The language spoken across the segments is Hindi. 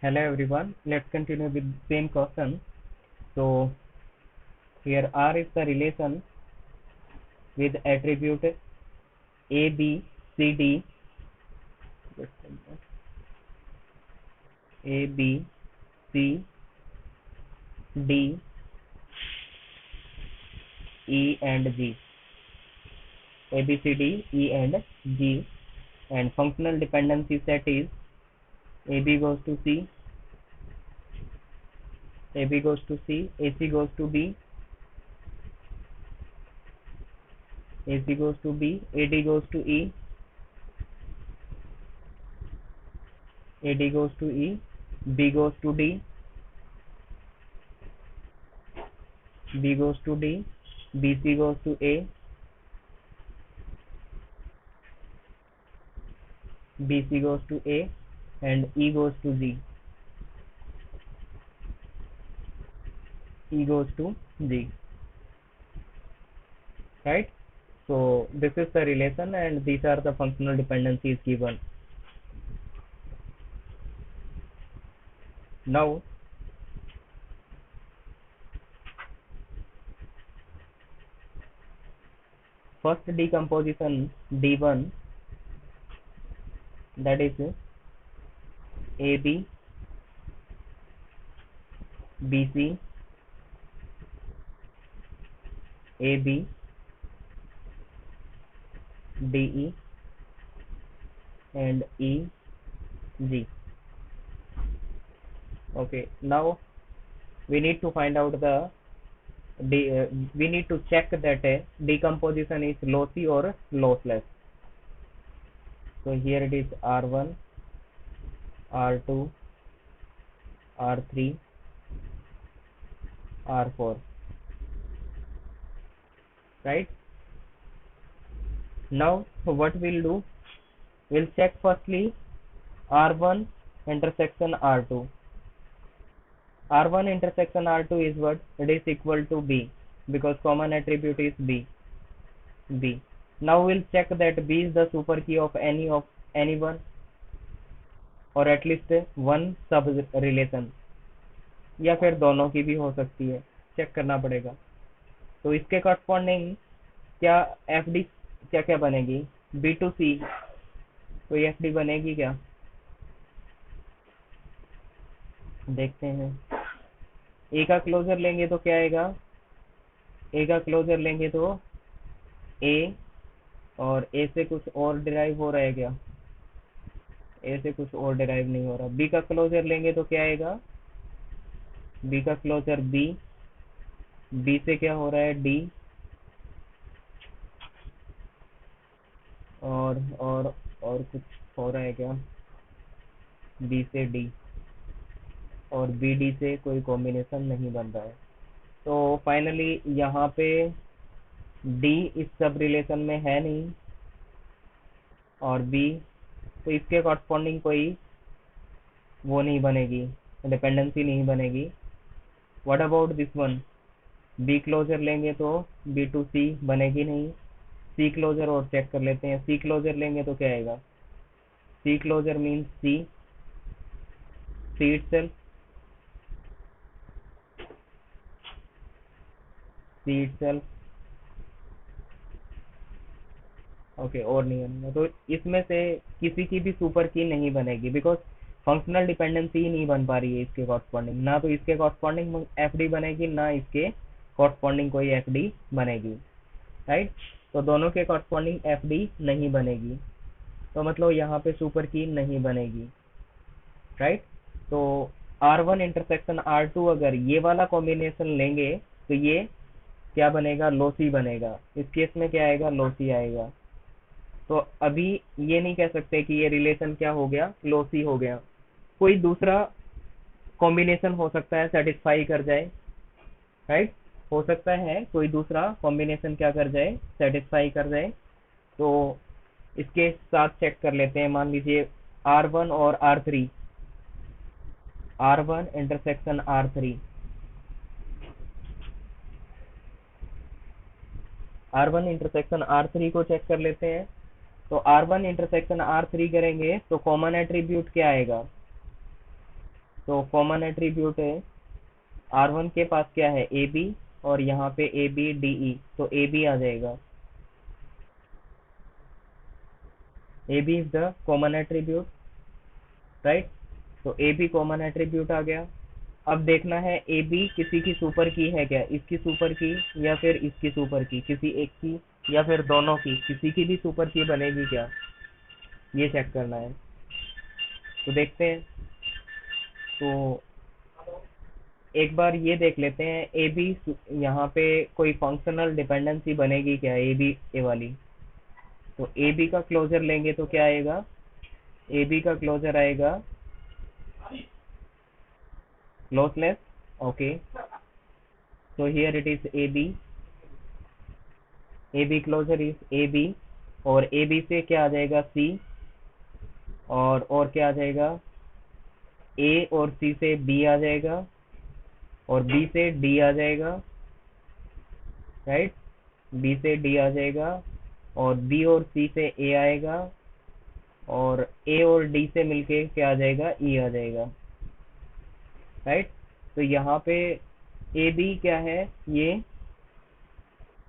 Hello everyone, let's continue with same question. So here R is the relation with attribute A, B, C, D, A, B, C, D, E and G. A, B, C, D, E and G, and functional dependency set is AB goes to C, AB goes to C, AC goes to B, AC goes to B, AD goes to E, AD goes to E, B goes to D, B goes to D, BC goes to A, BC goes to A, and E goes to G, E goes to G, right? So this is the relation and these are the functional dependencies given. Now first decomposition D1, that is AB, BC, AB, DE and EG. Okay, now we need to find out the we need to check that decomposition is lossy or lossless. So here it is R1, R2, R3, R4, right? Now what we'll do, we'll check firstly R1 intersection R2. R1 intersection R2 is what? It is equal to B because common attribute is B. Now we'll check that B is the super key of anyone or at least one सब रिलेशन या फिर दोनों की भी हो सकती है, चेक करना पड़ेगा. तो इसके कॉरस्पॉन्डिंग क्या एफडी क्या क्या बनेगी? बी टू सी कोई एफडी बनेगी क्या? देखते हैं. ए का क्लोजर लेंगे तो क्या आएगा? ए का क्लोजर लेंगे तो ए, और ए से कुछ और डिराइव हो रहा है क्या? ए से कुछ और डिराइव नहीं हो रहा. बी का क्लोजर लेंगे तो क्या आएगा? बी का क्लोजर बी, बी से क्या हो रहा है? डी, और कुछ हो रहा है क्या? बी से डी और बी डी से कोई कॉम्बिनेशन नहीं बन रहा है. तो फाइनली यहाँ पे डी इस सब रिलेशन में है नहीं और बी, तो इसके कॉरस्पॉन्डिंग कोई वो नहीं बनेगी, डिपेंडेंसी नहीं बनेगी. What about this one? Be closer लेंगे तो बी टू सी बनेगी नहीं. सी क्लोजर और चेक कर लेते हैं. सी क्लोजर लेंगे तो क्या आएगा? सी क्लोजर मीन्स सी, सी इटसेल्फ, सी इटसेल्फ. ओके, और नहीं बनेगा. तो इसमें से किसी की भी सुपर की नहीं बनेगी बिकॉज फंक्शनल डिपेंडेंसी ही नहीं बन पा रही है इसके कॉरस्पॉन्डिंग. ना तो इसके कॉरस्पॉन्डिंग एफडी बनेगी, ना इसके कॉरस्पॉन्डिंग कोई एफडी बनेगी, राइट? तो दोनों के कॉरस्पॉन्डिंग एफडी नहीं बनेगी, तो मतलब यहाँ पे सुपर की नहीं बनेगी, राइट? तो R1 इंटरसेक्शन R2 अगर ये वाला कॉम्बिनेशन लेंगे तो ये क्या बनेगा? लॉसी बनेगा. इस केस में क्या आएगा? लॉसी आएगा. तो अभी ये नहीं कह सकते कि ये रिलेशन क्या हो गया? लॉसी हो गया. कोई दूसरा कॉम्बिनेशन हो सकता है सेटिस्फाई कर जाए, राइट? हो सकता है कोई दूसरा कॉम्बिनेशन क्या कर जाए? सेटिस्फाई कर जाए. तो इसके साथ चेक कर लेते हैं. मान लीजिए R1 और R3, R1 intersection R3, R1 intersection R3 को चेक कर लेते हैं. तो R1 इंटरसेक्शन R3 करेंगे तो कॉमन एट्रीब्यूट क्या आएगा? तो कॉमन एट्रीब्यूट है R1 के पास क्या है, ए बी, और यहाँ पे ए बी डी ई, तो ए बी आ जाएगा। A B is the common attribute, right. तो ए बी कॉमन एट्रीब्यूट आ गया। अब देखना है ए बी किसी की सुपर की है क्या, इसकी सुपर की या फिर इसकी सुपर की, किसी एक की या फिर दोनों की, किसी की भी सुपर की बनेगी क्या, ये चेक करना है। तो देखते हैं। तो एक बार ये देख लेते हैं ए बी, यहाँ पे कोई फंक्शनल डिपेंडेंसी बनेगी क्या, ए बी ए वाली। तो ए बी का क्लोजर लेंगे तो क्या आएगा, ए बी का क्लोजर आएगा lossless, okay, so here it is ab closure is ab, और ab से क्या आ जाएगा c, और क्या आ जाएगा, a और c से b आ जाएगा, और b से d आ जाएगा, राइट, b से d आ जाएगा, और b और c से a आएगा, और a और d से मिलके क्या आ जाएगा, e आ जाएगा, राइट। तो यहाँ पे ए बी क्या है, ये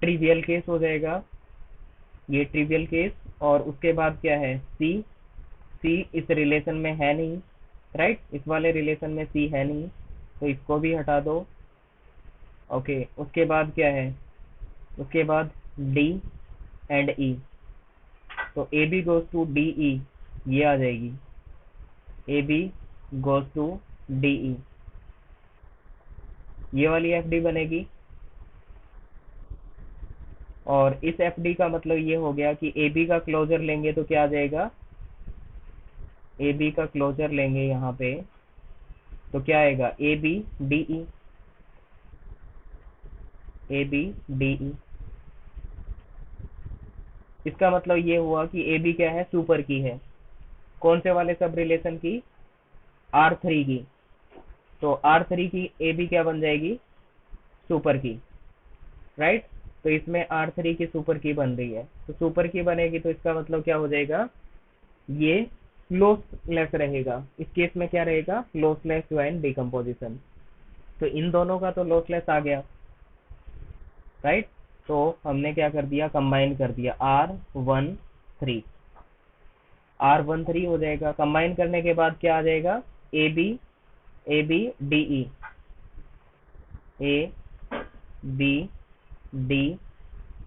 ट्रिवियल केस हो जाएगा, ये ट्रिवियल केस। और उसके बाद क्या है, सी, सी इस रिलेशन में है नहीं, राइट, इस वाले रिलेशन में सी है नहीं, तो इसको भी हटा दो। ओके, उसके बाद क्या है, उसके बाद डी एंड ई, तो A B goes to D E, ये आ जाएगी, A B goes to D E, ये वाली एफ डी बनेगी। और इस एफ डी का मतलब ये हो गया कि ए बी का क्लोजर लेंगे तो क्या आ जाएगा, ए बी का क्लोजर लेंगे यहाँ पे तो क्या आएगा, A B D E, A B D E. इसका मतलब ये हुआ कि ए बी क्या है, सुपर की है, कौन से वाले सब रिलेशन की, R3 की। तो R3 की ए बी क्या बन जाएगी, सुपर की, राइट। तो इसमें R3 की सुपर की बन रही है, तो सुपर की बनेगी तो इसका मतलब क्या हो जाएगा, ये लॉसलेस रहेगा। इस केस में क्या रहेगा, लॉसलेस ज्वाइन डिकम्पोजिशन। तो इन दोनों का तो लॉसलेस आ गया, राइट। तो हमने क्या कर दिया, कंबाइन कर दिया, R13, R13 हो जाएगा। कंबाइन करने के बाद क्या आ जाएगा, A B D E, A B D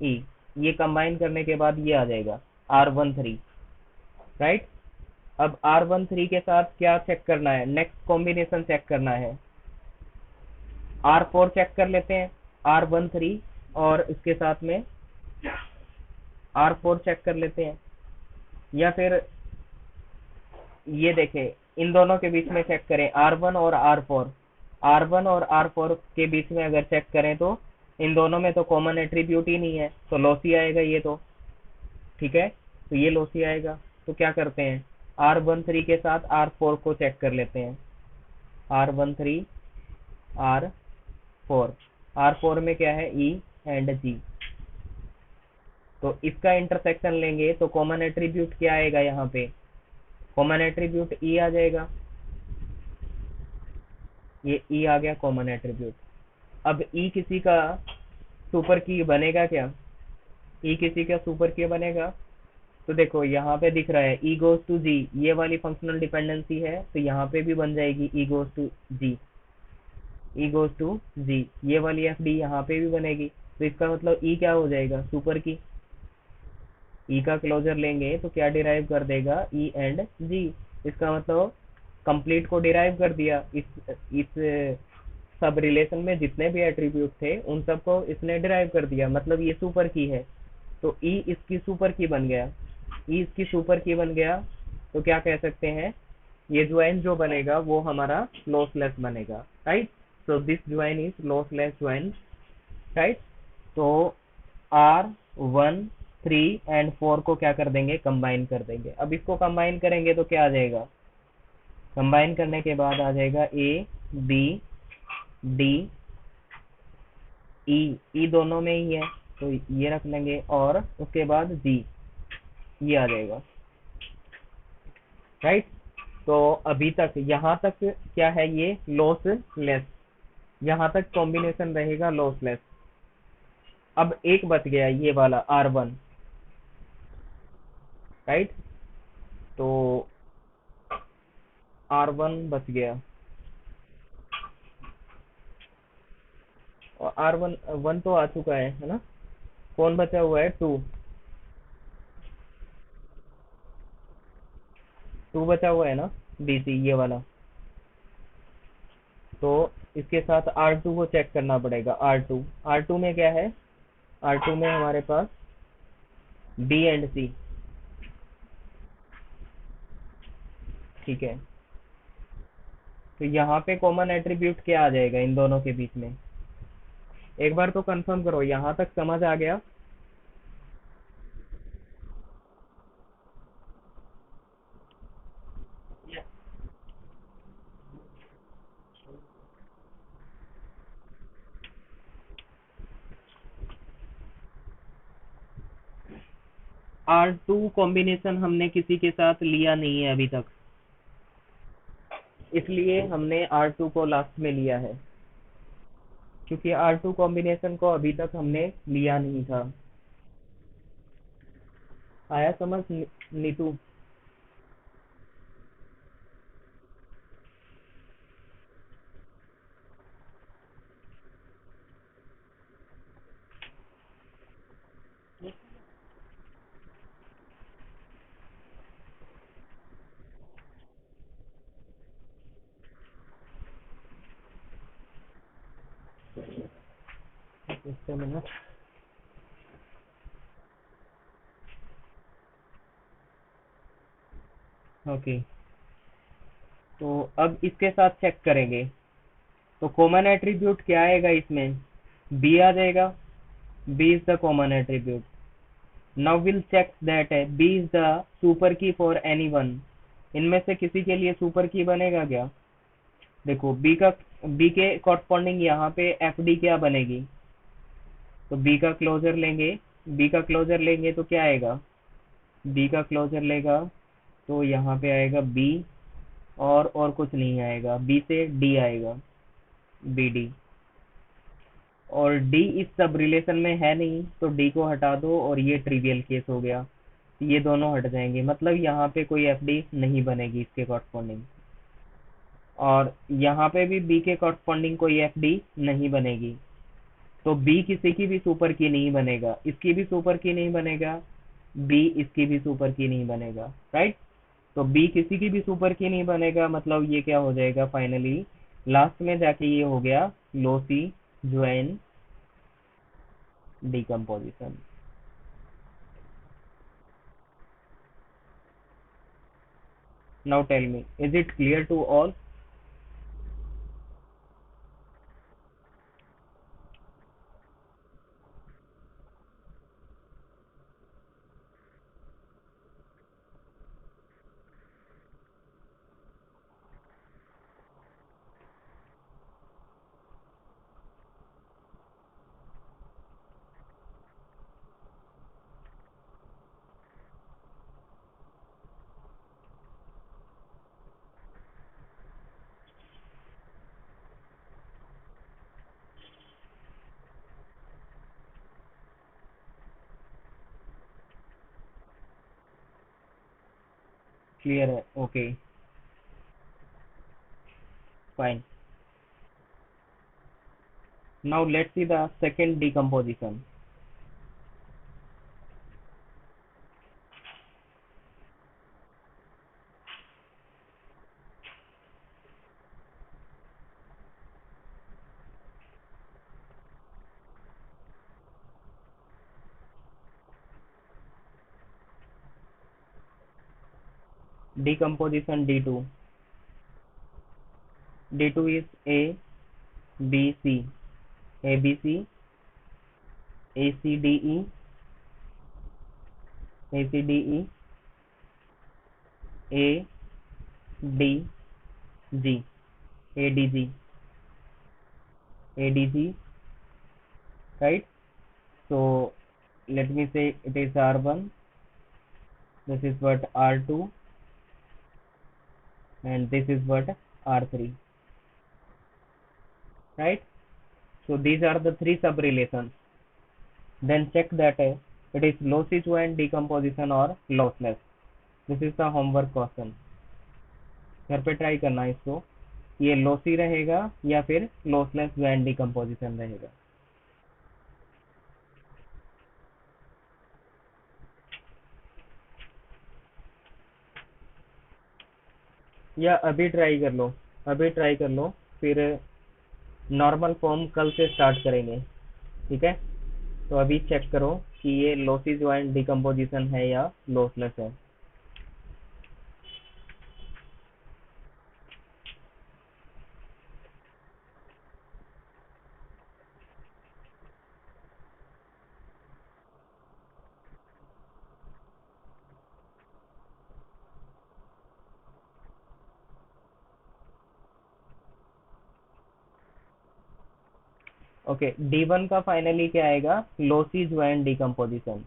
E, ये कंबाइन करने के बाद ये आ जाएगा R13, राइट। अब R13 के साथ क्या चेक करना है, नेक्स्ट कॉम्बिनेशन चेक करना है, R4 चेक कर लेते हैं, R13 और इसके साथ में R4 चेक कर लेते हैं, या फिर ये देखें इन दोनों के बीच में चेक करें, R1 और R4, R1 और R4 के बीच में अगर चेक करें तो इन दोनों में तो कॉमन एट्रीब्यूट ही नहीं है, तो लॉसी आएगा ये तो, ठीक है, तो ये लॉसी आएगा। तो क्या करते हैं, R13 के साथ R4 को चेक कर लेते हैं, R13 R4, R4 में क्या है, E एंड G, तो इसका इंटरसेक्शन लेंगे तो कॉमन एट्रीब्यूट क्या आएगा, यहाँ पे कॉमन एट्रीब्यूट E आ जाएगा, ये E आ गया कॉमन एट्रीब्यूट। अब E किसी का सुपर की बनेगा क्या, E किसी का सुपर की बनेगा, तो देखो यहाँ पे दिख रहा है E गोज टू G, ये वाली फंक्शनल डिपेंडेंसी है, तो यहाँ पे भी बन जाएगी E goes to G, E goes to G, ये वाली एफ डी यहाँ पे भी बनेगी। तो इसका मतलब E क्या हो जाएगा, सुपर की। E का क्लोजर लेंगे तो क्या डिराइव कर देगा, E एंड G, इसका मतलब कंप्लीट को डिराइव कर दिया। इस सब रिलेशन में जितने भी एट्रीब्यूट थे उन सबको इसने डिराइव कर दिया, मतलब ये सुपर की है, तो E इसकी सुपर की बन गया, E इसकी सुपर की बन गया। तो क्या कह सकते हैं, ये ज्वाइन जो बनेगा वो हमारा लॉसलेस बनेगा, right. So this join is lossless join, right. तो R1 3 एंड 4 को क्या कर देंगे, कंबाइन कर देंगे। अब इसको कंबाइन करेंगे तो क्या आ जाएगा, कंबाइन करने के बाद आ जाएगा ए बी डी ई, ई दोनों में ही है तो ये रख लेंगे, और उसके बाद जी, ये आ जाएगा, राइट। तो अभी तक यहाँ तक क्या है, ये लॉसलेस, यहाँ तक कॉम्बिनेशन रहेगा लॉसलेस। अब एक बच गया ये वाला R1, राइट। तो R1 बच गया, और R1 वन तो आ चुका है ना। कौन बचा हुआ है? टू बचा हुआ है ना, DC ये वाला। तो इसके साथ R2 को चेक करना पड़ेगा। R2 में क्या है? R2 में हमारे पास B एंड C, ठीक है। तो यहाँ पे कॉमन एट्रीब्यूट क्या आ जाएगा इन दोनों के बीच में? एक बार तो कंफर्म करो, यहाँ तक समझ आ गया? R2 कॉम्बिनेशन हमने किसी के साथ लिया नहीं है अभी तक, इसलिए हमने R2 को लास्ट में लिया है, क्योंकि R2 कॉम्बिनेशन को अभी तक हमने लिया नहीं था। आया समझ Neetu? just a minute। Okay, तो अब इसके साथ चेक करेंगे। तो कॉमन एट्रीब्यूट क्या आएगा इसमें? बी आ जाएगा। B is the common attribute. Now will check that B is the super key for anyone. इनमें से किसी के लिए सुपर की बनेगा क्या? देखो बी के कॉरस्पॉन्डिंग यहाँ पे एफ डी क्या बनेगी? तो बी का क्लोजर लेंगे तो क्या आएगा? बी का क्लोजर लेगा तो यहाँ पे आएगा बी, और कुछ नहीं आएगा, बी से डी आएगा, बी डी। और डी इस सब रिलेशन में है नहीं, तो डी को हटा दो और ये ट्रिवियल केस हो गया, ये दोनों हट जाएंगे, मतलब यहाँ पे कोई एफ डी नहीं बनेगी इसके कॉरस्पॉन्डिंग। और यहाँ पे भी बी के कॉरस्पॉन्डिंग कोई एफ डी नहीं बनेगी। तो बी किसी की भी सुपर की नहीं बनेगा, इसकी भी सुपर की नहीं बनेगा, बी इसकी भी सुपर की नहीं बनेगा, राइट। तो बी किसी की भी सुपर की नहीं बनेगा, मतलब ये क्या हो जाएगा फाइनली, लास्ट में जाके ये हो गया lossy join decomposition. Now tell me, is it clear to all? Clear है? Okay, fine. Now let's see the second decomposition. Decomposition D2. D2 is A, B, C, A, B, C, A, C, D, E, A, C, D, E, A, D, G, A, D, G, A, D, G, right? So let me say it is R1, this is what R2, and this is what R3, right? So these are the three sub relations. Then check that it is lossy joint decomposition or lossless. This is the homework question. घर पे ट्राई करना इसको, ये लॉसी रहेगा या फिर लॉसलेस ज्वाइंट डिकम्पोजिशन रहेगा. या अभी ट्राई कर लो, अभी ट्राई कर लो, फिर नॉर्मल फॉर्म कल से स्टार्ट करेंगे. ठीक है, तो अभी चेक करो कि ये लॉसी ज्वाइंट डिकम्पोजिशन है या लॉसलेस है. ओके, D1 का फाइनली क्या आएगा, लॉसी ज्वाइंट डिकम्पोजिशन.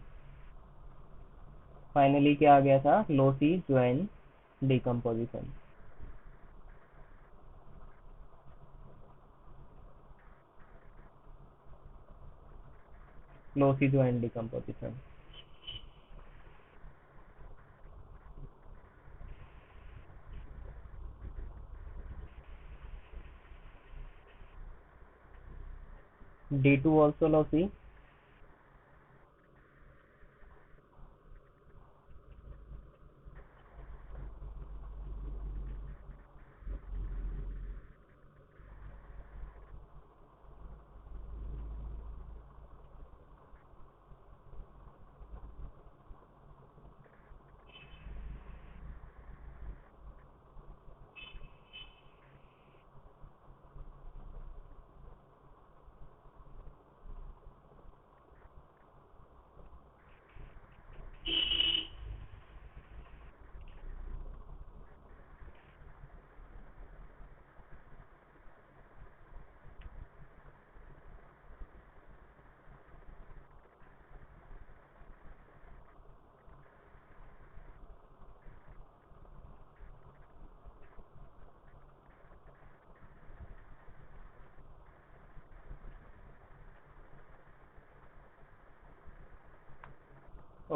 फाइनली क्या आ गया था, lossy joint decomposition. Lossy joint decomposition. D2 also lossy.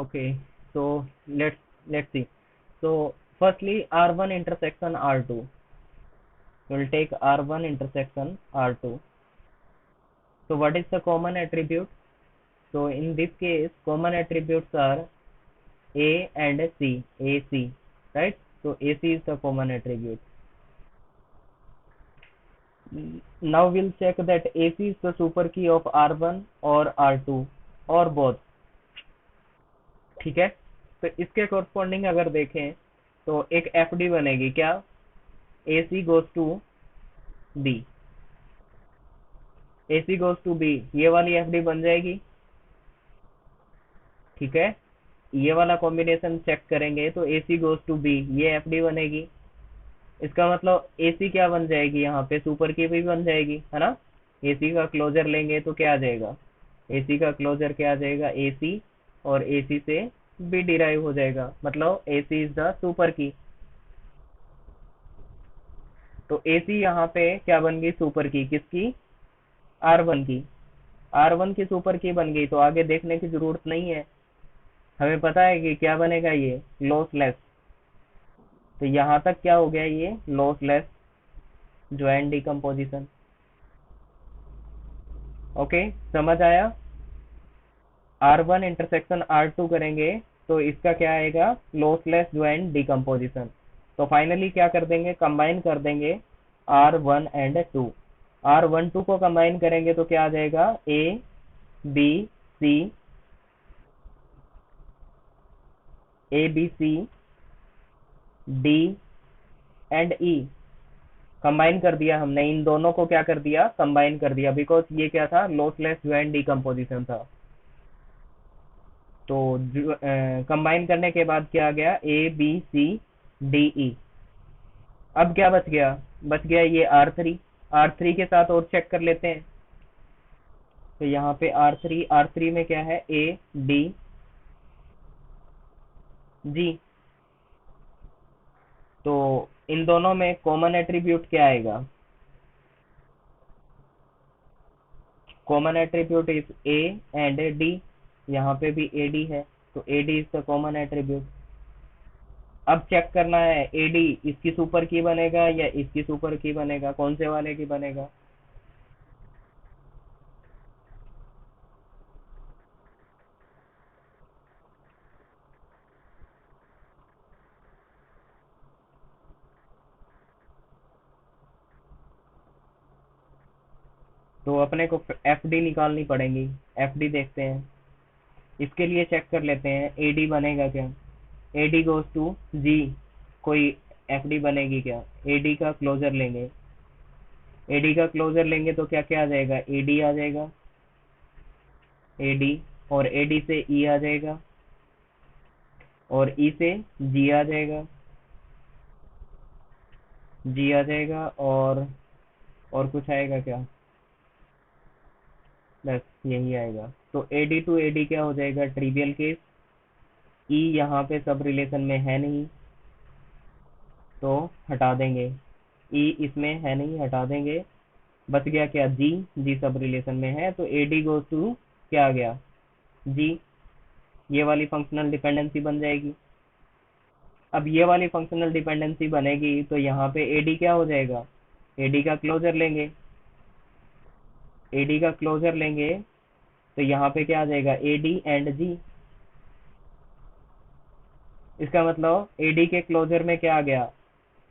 Okay, so let's see. So firstly, R1 intersection R2. We'll take R1 intersection R2. So what is the common attribute? So in this case, common attributes are A and C, AC, right? So AC is the common attribute. Now we'll check that AC is the super key of R1 or R2 or both. ठीक है, तो इसके कोरस्पॉन्डिंग अगर देखें तो एक एफडी बनेगी क्या, AC goes to B, AC goes to B, ये वाली एफडी बन जाएगी. ठीक है, ये वाला कॉम्बिनेशन चेक करेंगे तो AC गोज टू B, ये एफडी बनेगी. इसका मतलब AC क्या बन जाएगी, यहाँ पे सुपर की भी बन जाएगी, है ना. AC का क्लोजर लेंगे तो क्या आ जाएगा, AC का क्लोजर क्या आ जाएगा, AC, और AC से B डिराइव हो जाएगा, मतलब AC इज द सुपर की. तो AC यहाँ पे क्या बन गई, सुपर की किसकी, R1 की. R1 की सुपर की बन गई, तो आगे देखने की जरूरत नहीं है, हमें पता है कि क्या बनेगा, ये लॉसलेस. तो यहाँ तक क्या हो गया, ये लॉसलेस ज्वाइंट डिकम्पोजिशन. ओके, समझ आया. R1 इंटरसेक्शन R2 करेंगे तो इसका क्या आएगा, लॉसलेस ज्वाइंट डिकम्पोजिशन. तो फाइनली क्या कर देंगे, कंबाइन कर देंगे R1 एंड 2. R12 को कंबाइन करेंगे तो क्या आ जाएगा, A B C, A B C D and E. Combine कर दिया हमने, इन दोनों को क्या कर दिया, कंबाइन कर दिया, बिकॉज ये क्या था, लॉसलेस ज्वाइंट डिकम्पोजिशन था. तो कंबाइन करने के बाद क्या आ गया, ABCDE. अब क्या बच गया, बच गया ये R3. R3 के साथ और चेक कर लेते हैं. तो यहाँ पे R3 में क्या है, ADG. तो इन दोनों में कॉमन एट्रीब्यूट क्या आएगा? Common attribute is A and D. यहाँ पे भी ए डी है, तो A D is the common attribute. अब चेक करना है ए डी इसकी सुपर की बनेगा या इसकी सुपर की बनेगा, कौन से वाले की बनेगा? तो अपने को एफ डी निकालनी पड़ेगी। एफ डी देखते हैं, इसके लिए चेक कर लेते हैं ए डी बनेगा क्या। ए डी गोज टू जी, कोई एफ डी बनेगी क्या? ए डी का क्लोजर लेंगे, ए डी का क्लोजर लेंगे तो क्या क्या आ जाएगा? ए डी आ जाएगा, ए डी, और ए डी से ई आ जाएगा, और ई से जी आ जाएगा, जी आ जाएगा, और कुछ आएगा क्या? बस यही आएगा। तो A D to A D क्या हो जाएगा? Trivial case. ई यहाँ पे सब रिलेशन में है नहीं, तो हटा देंगे। ई इसमें है नहीं, हटा देंगे। बच गया क्या? जी, जी सब रिलेशन में है, तो ए डी गोज टू क्या आ गया? जी। ये वाली फंक्शनल डिपेंडेंसी बन जाएगी। अब ये वाली फंक्शनल डिपेंडेंसी बनेगी तो यहाँ पे एडी क्या हो जाएगा? एडी का क्लोजर लेंगे, एडी का क्लोजर लेंगे तो यहाँ पे क्या आ जाएगा? एडी एंड जी। इसका मतलब एडी के क्लोजर में क्या आ गया?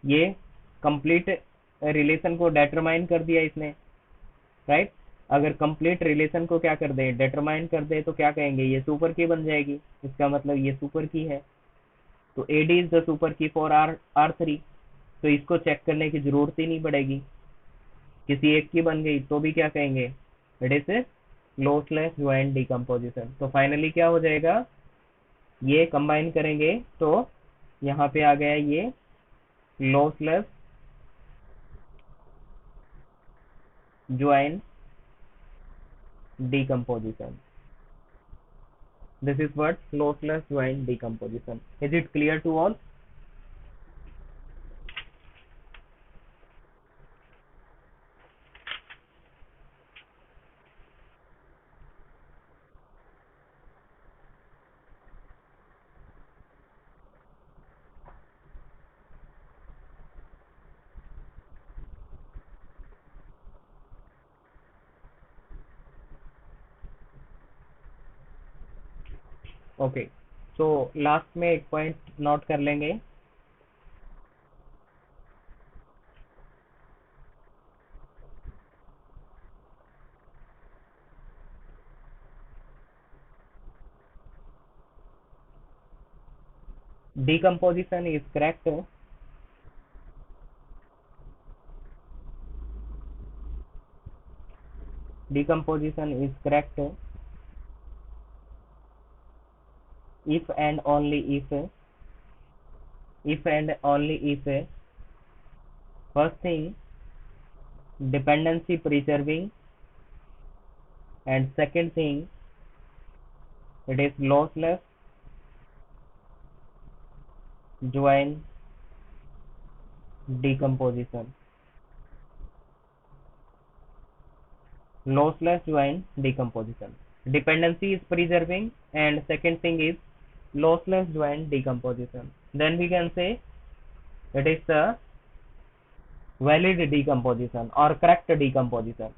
ये कंप्लीट रिलेशन को डिटरमाइन कर दिया इसने, राइट। अगर कंप्लीट रिलेशन को क्या कर दे? डिटरमाइन कर दे, तो क्या कहेंगे? ये सुपर की बन जाएगी। इसका मतलब ये सुपर की है। तो AD is the super key for are three. तो इसको चेक करने की जरूरत ही नहीं पड़ेगी। किसी एक की बन गई तो भी क्या कहेंगे? It is lossless joint decomposition. तो फाइनली क्या हो जाएगा? ये कंबाइन करेंगे तो यहाँ पे आ गया ये lossless joint decomposition. This is what lossless joint decomposition. Is it clear to all? Okay, so last में एक पॉइंट नोट कर लेंगे। Decomposition is correct decomposition is correct if and only if and only if first thing dependency preserving, and second thing it is lossless joint decomposition. Lossless joint decomposition. Dependency is preserving, and second thing is lossless joint decomposition. Then we can say it is the valid decomposition or correct decomposition.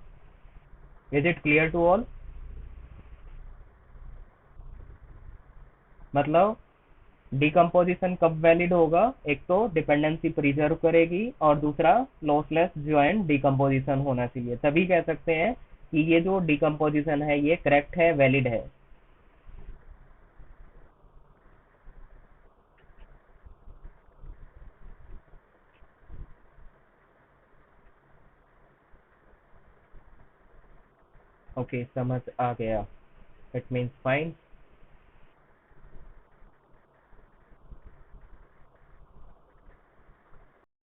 Is it clear to all? मतलब डिकम्पोजिशन कब वैलिड होगा? एक तो डिपेंडेंसी प्रिजर्व करेगी, और दूसरा लॉसलेस ज्वाइंट डिकम्पोजिशन होना चाहिए, तभी कह सकते हैं कि ये जो डिकम्पोजिशन है ये करेक्ट है, वैलिड है। ओके, समझ आ गया। It means fine.